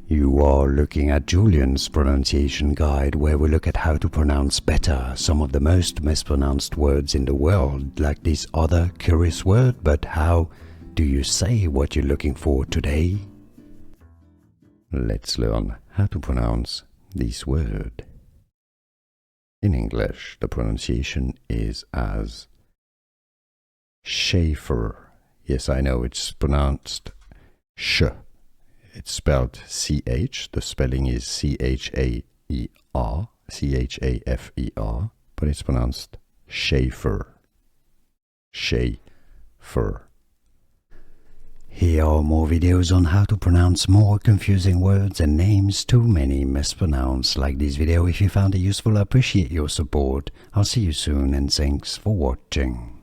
You are looking at Julian's pronunciation guide, where we look at how to pronounce better some of the most mispronounced words in the world, like this other curious word. But how do you say what you're looking for today? Let's learn how to pronounce this word. In English, the pronunciation is as Chafer. Yes, I know it's pronounced sh. It's spelled CH. The spelling is C-H-A-E-R, C-H-A-F-E-R, but it's pronounced Chafer. Chafer. Here are more videos on how to pronounce more confusing words and names too many mispronounced. Like this video if you found it useful. I appreciate your support. I'll see you soon and thanks for watching.